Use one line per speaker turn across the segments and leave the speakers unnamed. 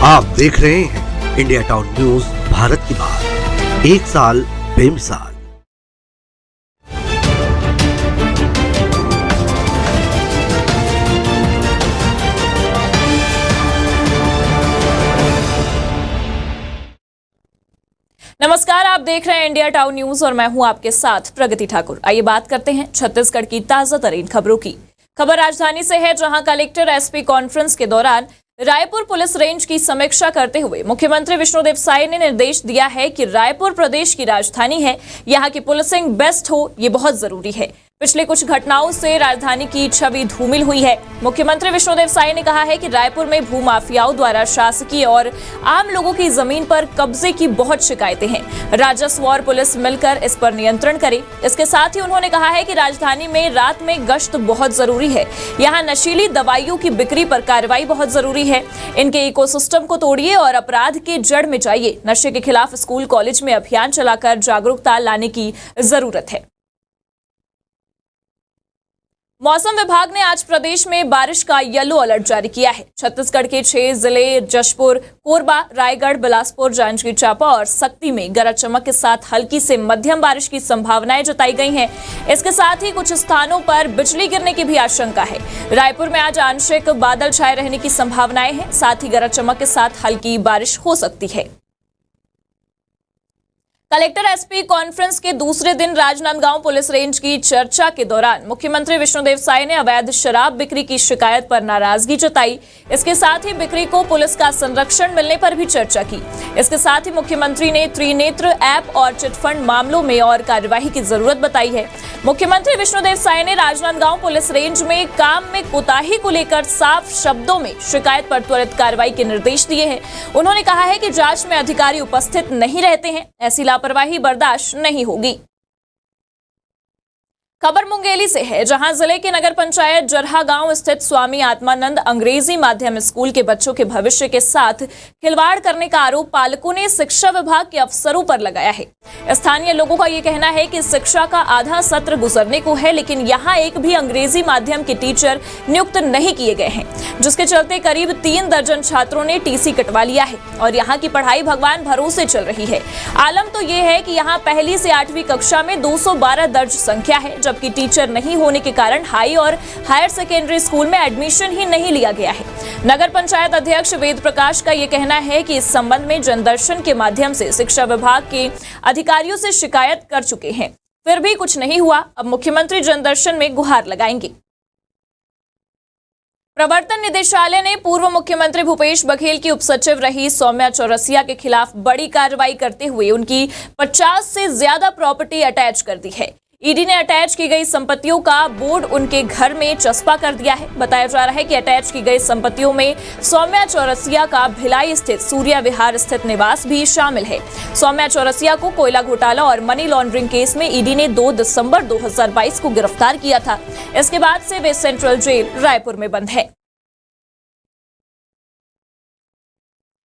आप देख रहे हैं इंडिया टाउन न्यूज, भारत की बात, एक साल बेमिसाल।
नमस्कार, आप देख रहे हैं इंडिया टाउन न्यूज और मैं हूं आपके साथ प्रगति ठाकुर। आइए बात करते हैं छत्तीसगढ़ की ताजा तरीन खबरों की। खबर राजधानी से है, जहां कलेक्टर एसपी कॉन्फ्रेंस के दौरान रायपुर पुलिस रेंज की समीक्षा करते हुए मुख्यमंत्री विष्णुदेव साय ने निर्देश दिया है कि रायपुर प्रदेश की राजधानी है, यहां की पुलिसिंग बेस्ट हो, ये बहुत जरूरी है। पिछले कुछ घटनाओं से राजधानी की छवि धूमिल हुई है। मुख्यमंत्री विष्णुदेव साय ने कहा है कि रायपुर में भूमाफियाओं द्वारा शासकीय और आम लोगों की जमीन पर कब्जे की बहुत शिकायतें हैं। राजस्व और पुलिस मिलकर इस पर नियंत्रण करे। इसके साथ ही उन्होंने कहा है कि राजधानी में रात में गश्त बहुत जरूरी है। यहाँ नशीली दवाइयों की बिक्री पर कार्रवाई बहुत जरूरी है। इनके इकोसिस्टम को तोड़िए और अपराध के जड़ में जाइए। नशे के खिलाफ स्कूल कॉलेज में अभियान चलाकर जागरूकता लाने की जरूरत है। मौसम विभाग ने आज प्रदेश में बारिश का येलो अलर्ट जारी किया है। छत्तीसगढ़ के 6 जिले जशपुर, कोरबा, रायगढ़, बिलासपुर, जांजगीर चांपा और सक्ती में गरज चमक के साथ हल्की से मध्यम बारिश की संभावनाएं जताई गई हैं। इसके साथ ही कुछ स्थानों पर बिजली गिरने की भी आशंका है। रायपुर में आज आंशिक बादल छाए रहने की संभावनाएं हैं। साथ ही गरज चमक के साथ हल्की बारिश हो सकती है। कलेक्टर एसपी कॉन्फ्रेंस के दूसरे दिन राजनांदगांव पुलिस रेंज की चर्चा के दौरान मुख्यमंत्री विष्णुदेव साय ने अवैध शराब बिक्री की शिकायत पर नाराजगी जताई। इसके साथ ही बिक्री को पुलिस का संरक्षण मिलने पर भी चर्चा की। इसके साथ ही मुख्यमंत्री ने त्रिनेत्र ऐप और चिटफंड मामलों में और कार्यवाही की जरूरत बताई है। मुख्यमंत्री विष्णुदेव साय ने राजनांदगांव पुलिस रेंज में काम में कोताही को लेकर साफ शब्दों में शिकायत पर त्वरित कार्रवाई के निर्देश दिए हैं। उन्होंने कहा है कि जांच में अधिकारी उपस्थित नहीं रहते हैं, ऐसी लापरवाही बर्दाश्त नहीं होगी। खबर मुंगेली से है, जहां जिले के नगर पंचायत जरहा गांव स्थित स्वामी आत्मानंद अंग्रेजी माध्यम स्कूल के बच्चों के भविष्य के साथ खिलवाड़ करने का आरोप पालकों ने शिक्षा विभाग के अफसरों पर लगाया है। स्थानीय लोगों का ये कहना है कि शिक्षा का आधा सत्र गुजरने को है, लेकिन यहां एक भी अंग्रेजी माध्यम के टीचर नियुक्त नहीं किए गए हैं, जिसके चलते करीब 3 दर्जन छात्रों ने टीसी कटवा लिया है और यहाँ की पढ़ाई भगवान भरोसे चल रही है। आलम तो ये है कि यहाँ पहली से 8वीं कक्षा में 212 दर्ज संख्या है, जबकि टीचर नहीं होने के कारण हाई और हायर सेकेंडरी स्कूल में एडमिशन ही नहीं लिया गया है। नगर पंचायत अध्यक्ष वेद प्रकाश का यह कहना है कि इस संबंध में जनदर्शन के माध्यम से शिक्षा विभाग के अधिकारियों से शिकायत कर चुके हैं, फिर भी कुछ नहीं हुआ। अब मुख्यमंत्री जनदर्शन में गुहार लगाएंगे। प्रवर्तन निदेशालय ने पूर्व मुख्यमंत्री भूपेश बघेल की उपसचिव रही सौम्या चौरसिया के खिलाफ बड़ी कार्रवाई करते हुए उनकी 50 से ज्यादा प्रॉपर्टी अटैच कर दी है। ईडी ने अटैच की गई संपत्तियों का बोर्ड उनके घर में चस्पा कर दिया है। बताया जा रहा है कि अटैच की गई संपत्तियों में सौम्या चौरसिया का भिलाई स्थित सूर्या विहार स्थित निवास भी शामिल है। सौम्या चौरसिया को कोयला घोटाला और मनी लॉन्ड्रिंग केस में ईडी ने 2 दिसंबर 2022 को गिरफ्तार किया था। इसके बाद से वे सेंट्रल जेल रायपुर में बंद है।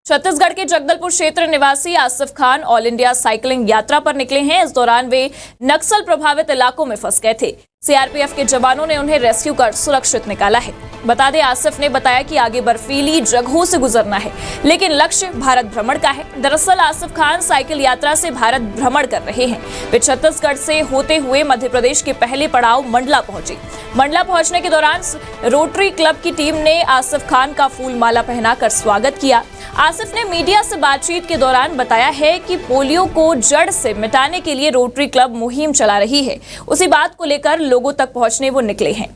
छत्तीसगढ़ के जगदलपुर क्षेत्र निवासी Asif Khan all India cycling यात्रा पर निकले हैं। इस दौरान वे नक्सल प्रभावित इलाकों में फंस गए थे। सीआरपीएफ के जवानों ने उन्हें रेस्क्यू कर सुरक्षित निकाला है। बता दें, आसिफ ने बताया कि आगे बर्फीली जगहों से गुजरना है, लेकिन लक्ष्य भारत भ्रमण का है। दरअसल आसिफ खान साइकिल यात्रा से भारत भ्रमण कर रहे हैं। वे छत्तीसगढ़ से होते हुए मध्य प्रदेश के पहले पड़ाव मंडला पहुंचे। मंडला पहुंचने के दौरान रोटरी क्लब की टीम ने आसिफ खान का फूल माला पहनाकर स्वागत किया। आसिफ ने मीडिया से बातचीत के दौरान बताया है कि पोलियो को जड़ से मिटाने के लिए रोटरी क्लब मुहिम चला रही है। उसी बात को लेकर लोगों तक पहुंचने वो निकले हैं।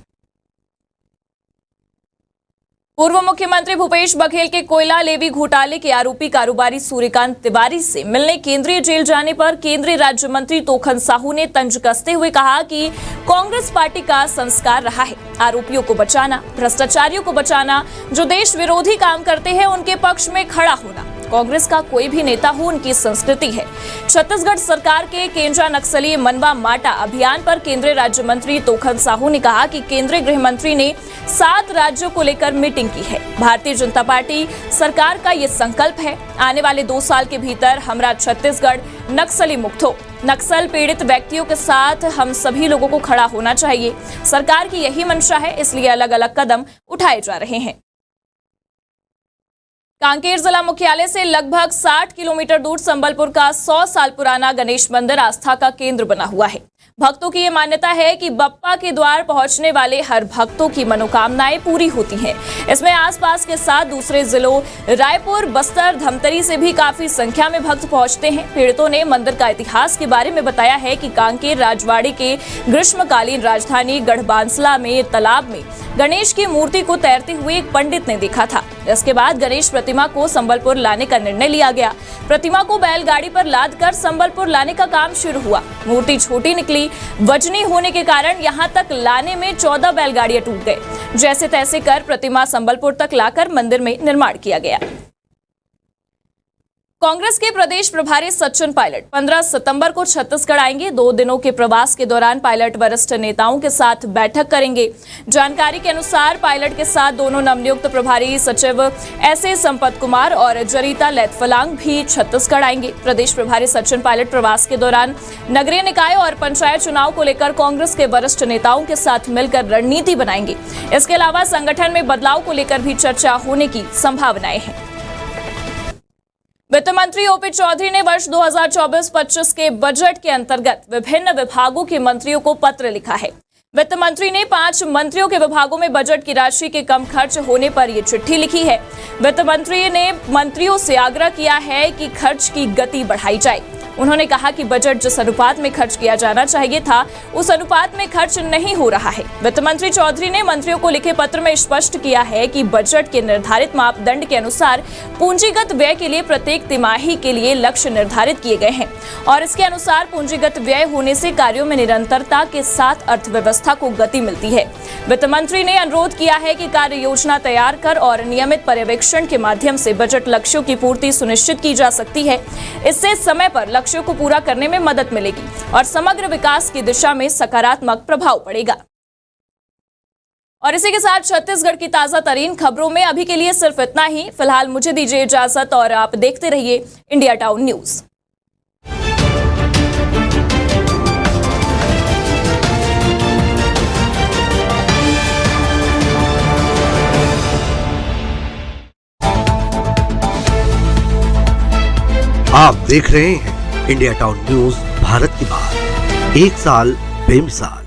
पूर्व मुख्यमंत्री भूपेश बघेल के कोयला लेवी घोटाले के आरोपी कारोबारी सूर्यकांत तिवारी से मिलने केंद्रीय जेल जाने पर केंद्रीय राज्य मंत्री तोखन साहू ने तंज कसते हुए कहा कि कांग्रेस पार्टी का संस्कार रहा है आरोपियों को बचाना, भ्रष्टाचारियों को बचाना, जो देश विरोधी काम करते हैं उनके पक्ष में खड़ा होना। कांग्रेस का कोई भी नेता हो, उनकी संस्कृति है। छत्तीसगढ़ सरकार के केंद्रीय नक्सली मनवा माटा अभियान पर केंद्रीय राज्य मंत्री तोखन साहू ने कहा कि केंद्रीय गृह मंत्री ने 7 राज्यों को लेकर मीटिंग की है। भारतीय जनता पार्टी सरकार का ये संकल्प है, आने वाले 2 साल के भीतर हमारा छत्तीसगढ़ नक्सली मुक्त हो। नक्सल पीड़ित व्यक्तियों के साथ हम सभी लोगों को खड़ा होना चाहिए। सरकार की यही मंशा है, इसलिए अलग अलग कदम उठाए जा रहे हैं। कांकेर जिला मुख्यालय से लगभग 60 किलोमीटर दूर संबलपुर का 100 साल पुराना गणेश मंदिर आस्था का केंद्र बना हुआ है। भक्तों की ये मान्यता है कि बप्पा के द्वार पहुंचने वाले हर भक्तों की मनोकामनाएं पूरी होती हैं। इसमें आसपास के साथ दूसरे जिलों रायपुर, बस्तर, धमतरी से भी काफी संख्या में भक्त पहुंचते हैं। पीड़ितों ने मंदिर का इतिहास के बारे में बताया है कि कांकेर राजवाड़े के ग्रीष्मकालीन राजधानी गढ़बांसला में तालाब में गणेश की मूर्ति को तैरते हुए एक पंडित ने देखा था। इसके बाद गणेश प्रतिमा को संबलपुर लाने का निर्णय लिया गया। प्रतिमा को बैलगाड़ी पर लादकर संबलपुर लाने का काम शुरू हुआ। मूर्ति छोटी निकली, वजनी होने के कारण यहां तक लाने में 14 बैलगाड़ियां टूट गए। जैसे तैसे कर प्रतिमा संबलपुर तक लाकर मंदिर में निर्माण किया गया। कांग्रेस के प्रदेश प्रभारी सचिन पायलट 15 सितंबर को छत्तीसगढ़ आएंगे। 2 दिनों के प्रवास के दौरान पायलट वरिष्ठ नेताओं के साथ बैठक करेंगे। जानकारी के अनुसार पायलट के साथ दोनों नवनियुक्त प्रभारी सचिव एस.ए. संपत कुमार और जरीता लेटफलांग भी छत्तीसगढ़ आएंगे। प्रदेश प्रभारी सचिन पायलट प्रवास के दौरान नगरीय निकाय और पंचायत चुनाव को लेकर कांग्रेस के वरिष्ठ नेताओं के साथ मिलकर रणनीति बनाएंगे। इसके अलावा संगठन में बदलाव को लेकर भी चर्चा होने की संभावनाएं हैं। वित्त मंत्री ओपी चौधरी ने वर्ष 2024-25 के बजट के अंतर्गत विभिन्न विभागों के मंत्रियों को पत्र लिखा है। वित्त मंत्री ने 5 मंत्रियों के विभागों में बजट की राशि के कम खर्च होने पर यह चिट्ठी लिखी है। वित्त मंत्री ने मंत्रियों से आग्रह किया है कि खर्च की गति बढ़ाई जाए। उन्होंने कहा कि बजट जिस अनुपात में खर्च किया जाना चाहिए था, उस अनुपात में खर्च नहीं हो रहा है। वित्त मंत्री चौधरी ने मंत्रियों को लिखे पत्र में स्पष्ट किया है कि बजट के निर्धारित मापदंड के अनुसार पूंजीगत व्यय के लिए प्रत्येक तिमाही के लिए लक्ष्य निर्धारित किए गए हैं और इसके अनुसार पूंजीगत व्यय होने से कार्यों में निरंतरता के साथ अर्थव्यवस्था को गति मिलती है। वित्त मंत्री ने अनुरोध किया है कि कार्य योजना तैयार कर और नियमित पर्यवेक्षण के माध्यम से बजट लक्ष्यों की पूर्ति सुनिश्चित की जा सकती है। इससे समय पर लक्ष्यों को पूरा करने में मदद मिलेगी और समग्र विकास की दिशा में सकारात्मक प्रभाव पड़ेगा। और इसी के साथ छत्तीसगढ़ की ताजा तरीन खबरों में अभी के लिए सिर्फ इतना ही। फिलहाल मुझे दीजिए इजाजत और आप देखते रहिए इंडिया टाउन न्यूज।
आप देख रहे हैं इंडिया टाउन न्यूज, भारत की बात। एक साल बेमिसाल।